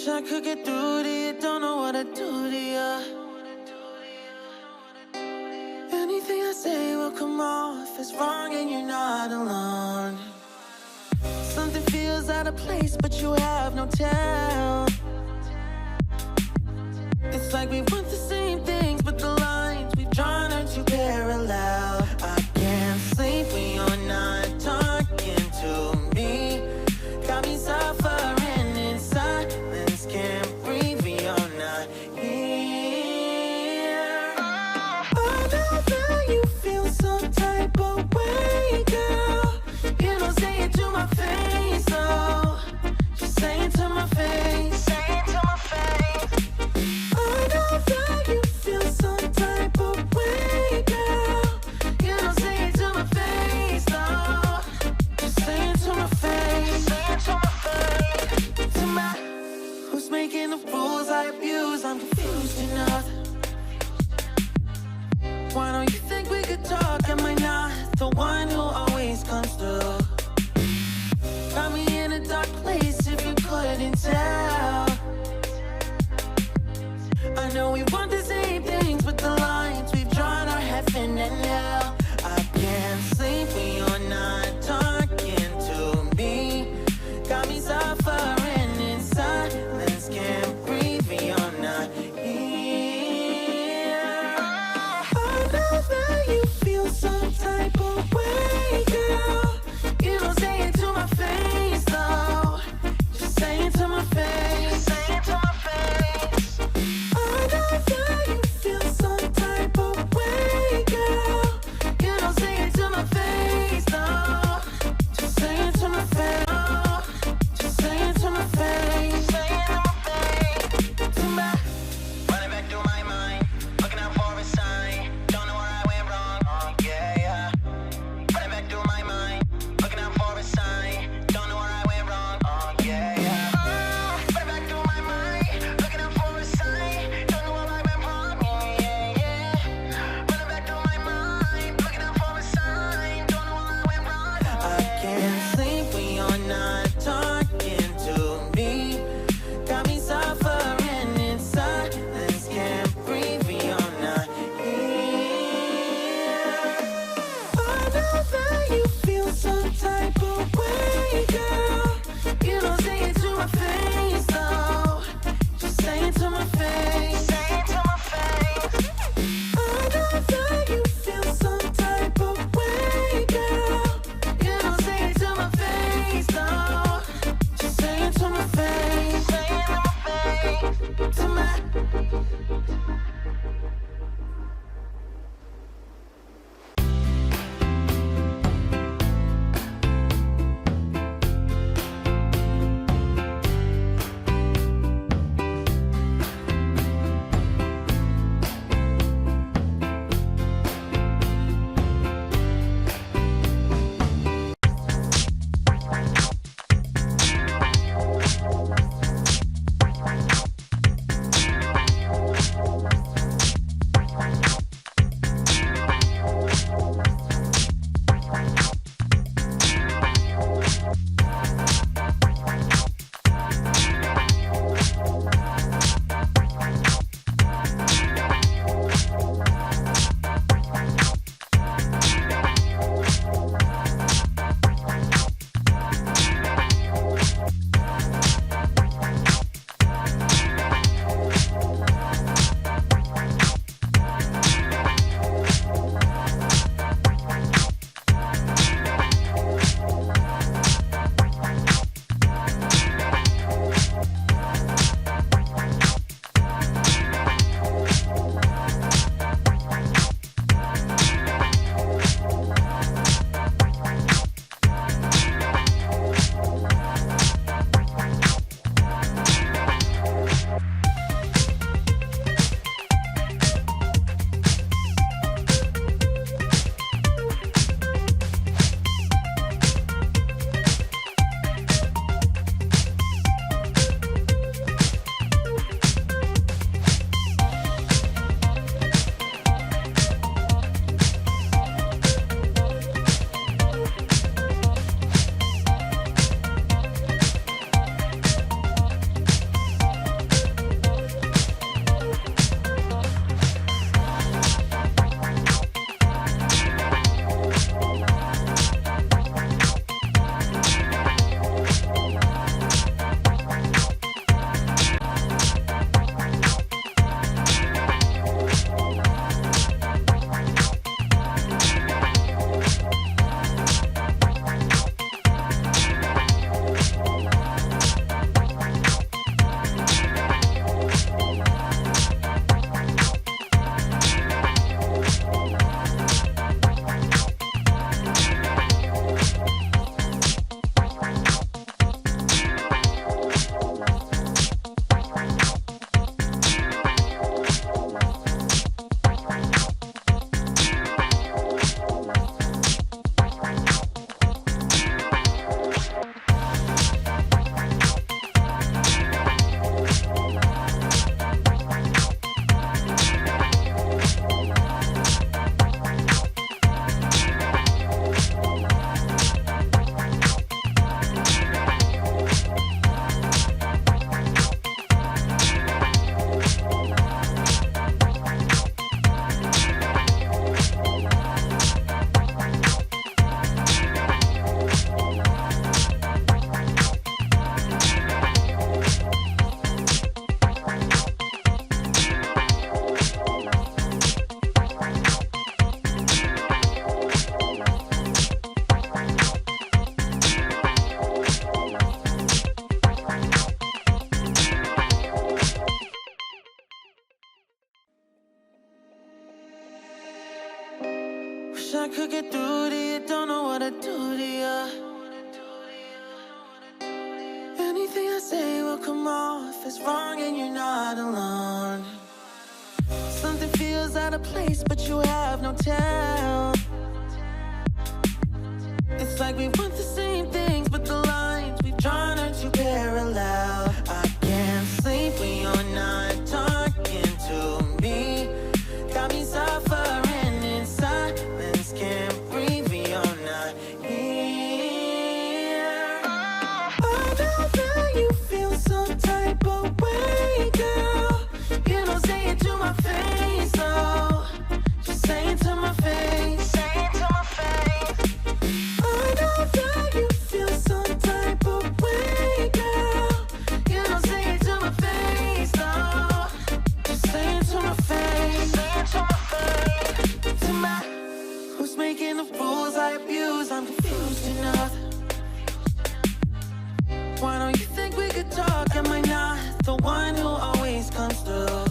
Wish I could get through to you, don't know what to do to you. Anything I say will come off as wrong and you're not alone. Something feels out of place, but you have no tell. It's like we want the same things, but the lines we've drawn are too parallel. I can't sleep when you're not talking to me. Got me suffering in silence, can't breathe when you're not here. I know that you feel some type of way, girl. You don't say it to my face, though. Just say it to my face. Say it to my face. I know that you feel some type of way, girl. You don't say it to my face, though. Just say it to my face. Say it to my face. To my, who's making the rules I abuse? I'm confused enough. Why don't you think we could talk? Am I not the one who always comes through? Got me in a dark place if you couldn't tell. I know we want the same things, but the lines we've drawn are heaven and hell. I can't sleep when you're not talking to me. Got me suffering in silence, can't breathe when you're not here. I know that you feel some type of way, Everything I say will come off as wrong and you're not alone. Something feels out of place but you have no tell. It's like we want the same things but the lines we've drawn are too parallel. I can't sleep when you're not talking to me. Got me suffering in silence, can't breathe when you're not here. I know that you feel some type of way, girl. You don't say it to my face, though. Just say it to my face. Say it to my face. I know that you feel some type of way, girl. You don't say it to my face, though. Just say it to my face. Say it to my face. To my, who's making the rules I abuse? I'm confused enough. Why don't you think we could talk? Am I not the one who always comes through?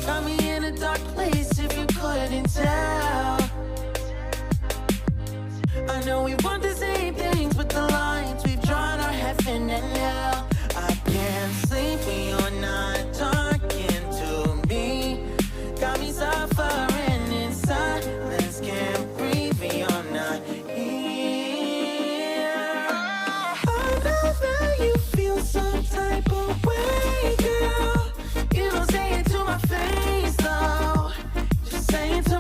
Got me in a dark place if you couldn't tell. I know we want the same things, but the lines we've drawn are heaven and hell. I can't sleep when you're not talking to me. Got me suffering in silence, can't breathe when you're not here. I know that you feel some type of way, girl. You don't say it to my face, though. Just say it to